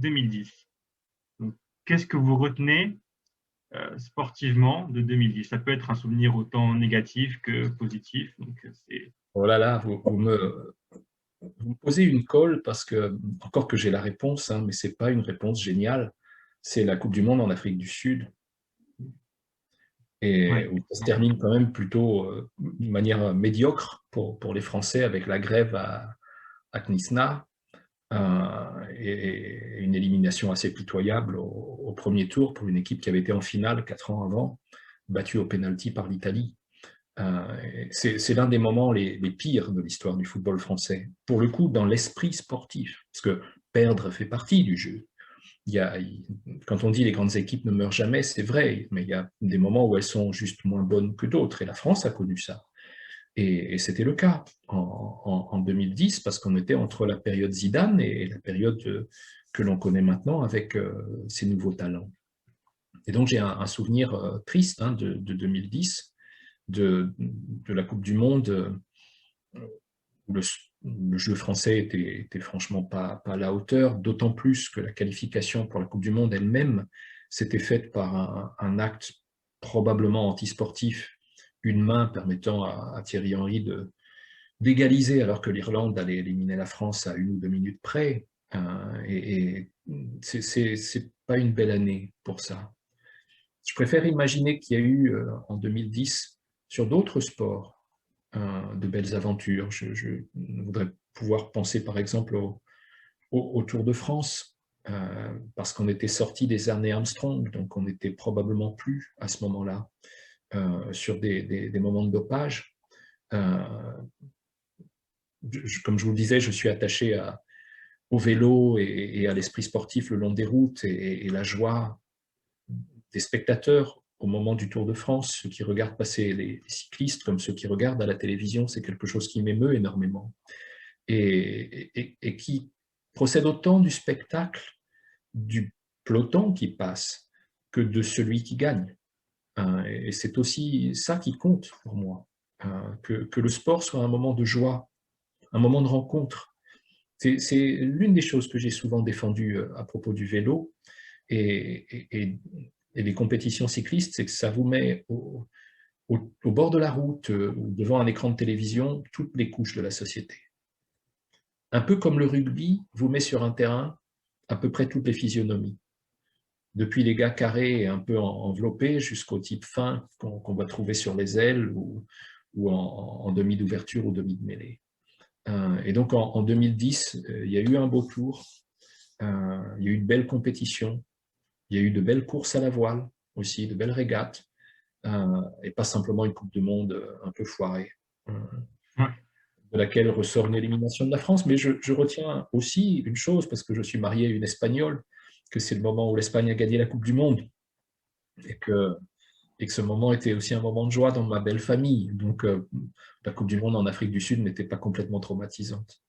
2010. Donc, qu'est-ce que vous retenez sportivement de 2010? Ça peut être un souvenir autant négatif que positif. Donc, c'est Oh là là, vous me posez une colle parce que, encore que j'ai la réponse, hein, mais ce n'est pas une réponse géniale, c'est la Coupe du Monde en Afrique du Sud, et ouais, où ça se termine quand même plutôt de manière médiocre pour les Français avec la grève à Knysna, et une élimination assez pitoyable au premier tour pour une équipe qui avait été en finale 4 ans avant, battue au pénalty par l'Italie. C'est l'un des moments les pires de l'histoire du football français. Pour le coup, dans l'esprit sportif, parce que perdre fait partie du jeu. Quand on dit les grandes équipes ne meurent jamais, c'est vrai, mais il y a des moments où elles sont juste moins bonnes que d'autres, et la France a connu ça. Et c'était le cas en 2010, parce qu'on était entre la période Zidane et la période que l'on connaît maintenant avec ces nouveaux talents. Et donc j'ai un souvenir triste, hein, de 2010, de la Coupe du Monde, où le jeu français était franchement pas à la hauteur, d'autant plus que la qualification pour la Coupe du Monde elle-même s'était faite par un acte probablement antisportif, une main permettant à Thierry Henry d'égaliser alors que l'Irlande allait éliminer la France à 1 ou 2 minutes près. Et c'est pas une belle année pour ça. Je préfère imaginer qu'il y a eu en 2010 sur d'autres sports de belles aventures. Je voudrais pouvoir penser par exemple au Tour de France, parce qu'on était sorti des années Armstrong, donc on n'était probablement plus à ce moment-là sur des moments de dopage. Euh, comme je vous le disais, je suis attaché au vélo et à l'esprit sportif le long des routes, et la joie des spectateurs au moment du Tour de France, ceux qui regardent passer les cyclistes comme ceux qui regardent à la télévision, c'est quelque chose qui m'émeut énormément et qui procède autant du spectacle du peloton qui passe que de celui qui gagne. Et c'est aussi ça qui compte pour moi, que le sport soit un moment de joie, un moment de rencontre. C'est l'une des choses que j'ai souvent défendues à propos du vélo et des compétitions cyclistes, c'est que ça vous met au bord de la route ou devant un écran de télévision toutes les couches de la société. Un peu comme le rugby vous met sur un terrain à peu près toutes les physionomies, depuis les gars carrés et un peu enveloppés jusqu'au type fin qu'on va trouver sur les ailes ou en demi d'ouverture ou demi de mêlée. Et donc en 2010, il y a eu un beau tour, il y a eu une belle compétition, il y a eu de belles courses à la voile aussi, de belles régates, et pas simplement une Coupe du Monde un peu foirée, ouais, de laquelle ressort une élimination de la France. Mais je retiens aussi une chose, parce que je suis marié à une Espagnole, que c'est le moment où l'Espagne a gagné la Coupe du Monde, et que ce moment était aussi un moment de joie dans ma belle famille. Donc la Coupe du Monde en Afrique du Sud n'était pas complètement traumatisante.